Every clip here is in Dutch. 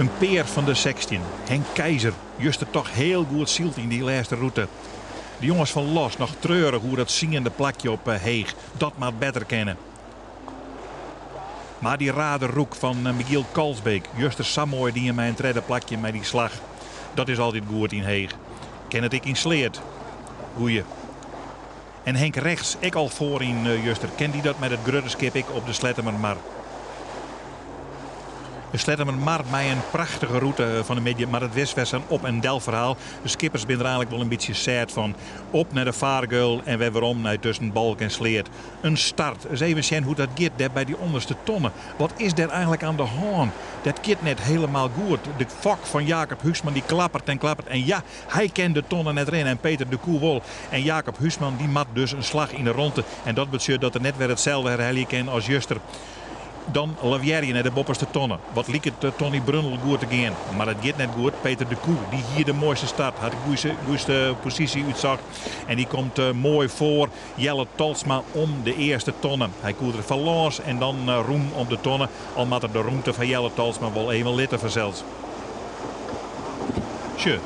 Een peer van de 16, Henk Keizer, juist er toch heel goed zielt in die laatste route. De jongens van Los, nog treurig hoe dat zingende plakje op Heeg, dat maar beter kennen. Maar die raderroek van Michiel Kalsbeek, juist er zo mooi die in mijn tweede plakje met die slag. Dat is altijd goed in Heeg. Ken het ik in Sleert. Goeie. En Henk rechts, ik al voor in Juster. Ken die dat met het grutterskip ik op de Slettemermar. De Slettemermar met een prachtige route van de media, maar het was een op- en del-verhaal. De skippers zijn er eigenlijk wel een beetje sad van. Op naar de Vaargeul en weer waarom naar tussen Balk en Sleert. Een start. Eens even zien hoe dat gaat daar bij die onderste tonnen. Wat is er eigenlijk aan de hand? Dat gaat net helemaal goed. De fok van Jacob Huisman die klappert en klappert. En ja, hij kent de tonnen net erin en Peter de Koe wel. En Jacob Huisman die mat dus een slag in de ronde. En dat betekent dat er net weer hetzelfde herhaling kan als Juster. Dan Lavieri naar de bopperste tonnen. Wat liep het Tony Brundle goed te gaan. Maar het gaat net goed. Peter de Koe, die hier de mooiste start. Had de goede positie uitzag. En die komt mooi voor. Jelle Talsma om de eerste tonnen. Hij koert er van los en dan Roem om de tonnen. Al maakt er de roemte van Jelle Talsma wel even litten verzels.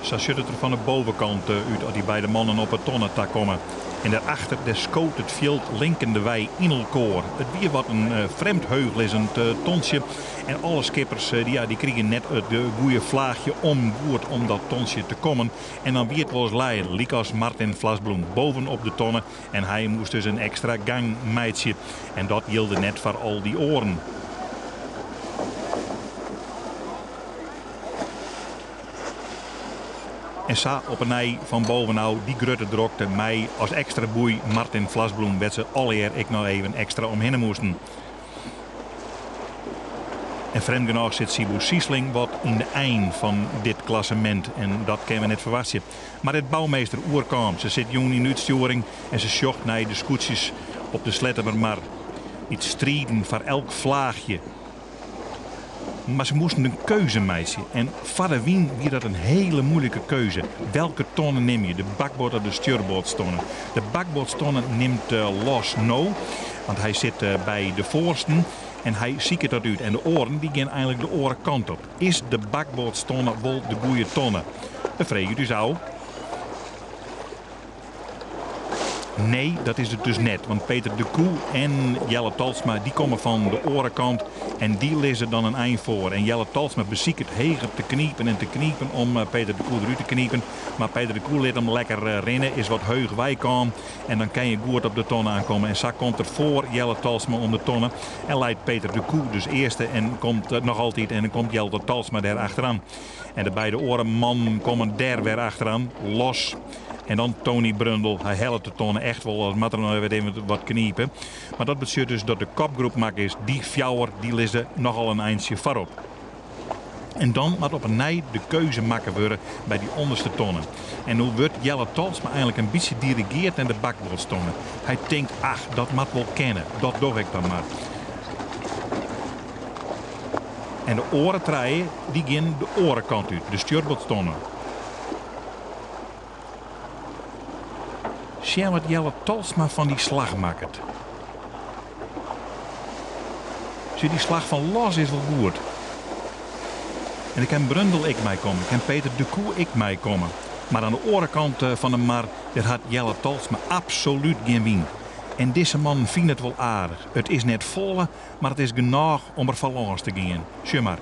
Zo zit het er van de bovenkant uit als die beide mannen op het tonnentak komen. En daarachter scoot het veld linkende wij in elkaar. Het weer wat een vreemdheuglizend tonsje. En alle skippers die kregen net het goede vlaagje om goed om dat tonsje te komen. En dan wie het wel eens leiden. Likas Martin Vlasbloem bovenop de tonnen. En hij moest dus een extra gang meidje. En dat hielde net voor al die oren. En sa op een nij van bovenau, die grutte drokte mij als extra boei Martin Vlasbloem werd ze alleer ik nog even extra omheen moesten. En vreemd genoeg zit Sibu Siesling wat in de eind van dit klassement. En dat kunnen we net verwachten. Maar het bouwmeester oerkwam. Ze zit jong in uitsturing en ze zocht naar de scootjes op de Slettemermar. Iets strijden voor elk vlaagje. Maar ze moesten een keuze maken. En voor de wien was dat een hele moeilijke keuze. Welke tonnen neem je? De bakboord of de stuurboordstonnen? De bakboordstonnen neemt Los no. Want hij zit bij de voorsten. En hij ziet het uit. En de oren die gaan eigenlijk de orenkant op. Is de bakboordstonnen wel de goede tonnen? Dat vreeg je dus al. Nee, dat is het dus net. Want Peter de Koe en Jelle Talsma die komen van de orenkant. En die lezen dan een eind voor. En Jelle Talsma beziekt het heger te kniepen om Peter de Koe eruit te kniepen. Maar Peter de Koe laat hem lekker rennen. Is wat heug wij kan. En dan kan je goed op de tonnen aankomen. En zo komt er voor Jelle Talsma om de tonnen. En leidt Peter de Koe dus eerste. En komt nog altijd. En dan komt Jelle Talsma daar achteraan. En de beide orenman komen daar weer achteraan. Los. En dan Tony Brundle. Hij helpt de tonnen echt wel. Als moet er nog even wat kniepen. Maar dat betekent dus dat de kopgroep mak is. Die fjouwer, die lezen nogal een eindje voorop. En dan moet op een nij de keuze maken worden bij die onderste tonnen. En hoe wordt Jelle Talsma eigenlijk een beetje dirigeerd naar de bakboordstonnen. Hij denkt, ach, dat moet wel kennen. Dat doe ik dan maar. En de orentreien, die gaan de orenkant uit. De stuurboordstonnen. Zie wat Jelle Talsma van die slag maakt. Zie die slag van Los is wel goed. En ik kan Brundle ik mij komen. Ik kan Peter de Koe ik mij komen. Maar aan de orenkant van de mar, daar had Jelle Talsma absoluut geen wien. En deze man vindt het wel aardig. Het is net volle, maar het is genoeg om er van langs te gaan. Zie maar.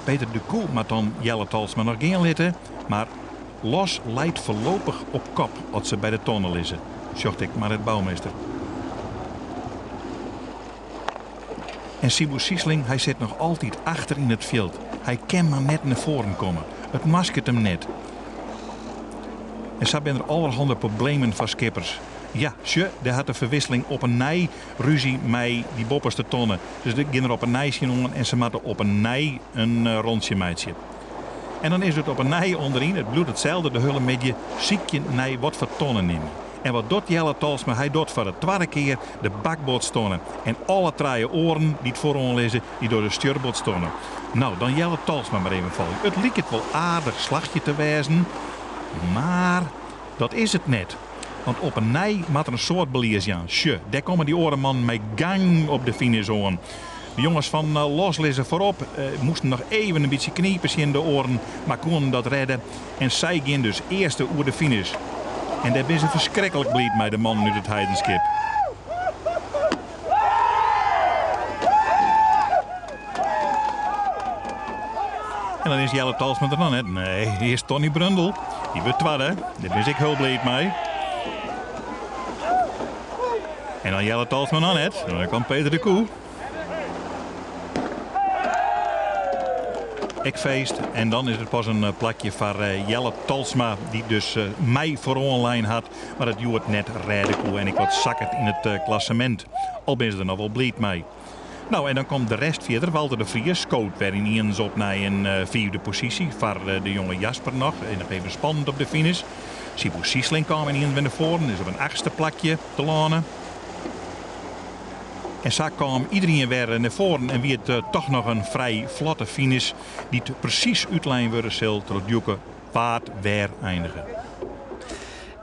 Peter de Koe moet dan Jelle Talsma nog geen litten, maar Los leidt voorlopig op kop als ze bij de tonnen liggen, zocht ik maar het bouwmeester. En Sibu Siesling, hij zit nog altijd achter in het veld. Hij kan maar net naar voren komen. Het maskert hem net. En zo zijn er allerhande problemen van skippers. Ja, daar had de verwisseling op een nij ruzie met die bopperste tonnen. Dus die gaan er op een nijsje om en ze moeten op een nij een rondje meidje. En dan is het op een nij onderin, het bloed hetzelfde, de hullen met je, ziek je nij wat voor tonnen nemen. En wat doet Jelle Talsma? Hij doet voor de tweede keer de bakboordstonnen. En alle drie oren die het voor ons lezen, die door de stuurboordstonnen. Nou, dan Jelle Talsma maar even vallen. Het liep het wel aardig slagje te wijzen, maar dat is het net. Want op een nij moet er een soort beliers aan. Daar komen die orenman met gang op de finish aan. De jongens van Loslissen voorop moesten nog even een beetje kniepers in de oren, maar konden dat redden. En zij gingen dus eerste oer de finish. En daar ben ze verschrikkelijk blij met de man uit het heidenskip. En dan is Jelle Talsma er dan net. Nee, hier is Tony Brundel. Die wordt tweede. Daar ben ik heel blij mee. En dan Jelle Talsma dan net. Dan komt Peter de Koe. Ik feest. En dan is het pas een plakje voor Jelle Talsma. Die dus mij voor online had. Maar het duurt net redden koe. En ik word zakkerd in het klassement. Al ben ze er nog wel blij mee. Nou, en dan komt de rest verder. Walter de Vries scoot weer in eens op naar een vierde positie. Voor de jonge Jasper nog. En nog even spannend op de finish. Sibo Siesling kwam in eens naar voren. Dus op een achtste plakje te lanen. En zo kwam iedereen weer naar voren. En wie het toch nog een vrij vlotte finish. Die het precies uitlijn worden zal. Tot Joeke paard weer eindigen.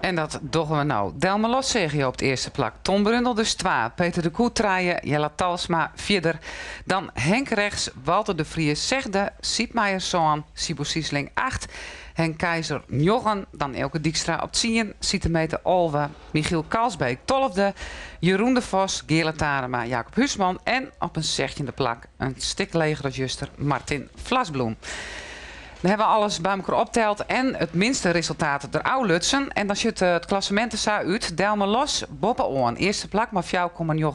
En dat doen we nou. Delme Los zeg je op het eerste plak. Tom Brundel dus 2. Peter de Koe traaien. Jelle Talsma 4. Dan Henk rechts. Walter de Vries 6. Siep Meijerzoon. Sibo Siesling 8. Henk Keizer 9. Dan Elke Dijkstra op 10. Sietemeter Olwe. Michiel Kalsbeek 12. Jeroen de Vos. Geerle Tarema. Jacob Huisman. En op een 16e plak een stiklegerjuster Martin Vlasbloem. We hebben alles bij elkaar opteld en het minste resultaat er oudlutsen. En dan zit het klassement er zo uit. Delme Los, Boppe Oon. Eerste plak maar 4,9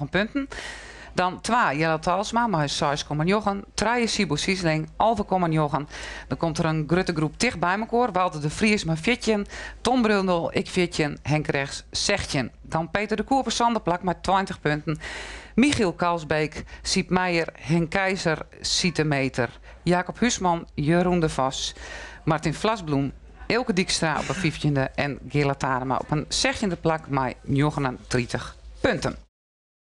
punten. Dan 2 Jelle Talsma, maar 6,9. 3 Sibo Siesling, 11,9. Dan komt er een grote groep dicht bij elkaar. Walter de Vries maar 14. Tom Brundel, ik 14. Henk rechts 16. Dan Peter de Koe op een zanderplak met 20 punten. Michiel Kalsbeek, Siep Meijer, Henk Keizer, Sietemeter, Jacob Huisman, Jeroen de Vos, Martin Vlasbloem, Elke Dijkstra op een 15e en Geerle Tarema op een 16e plak met 39 punten.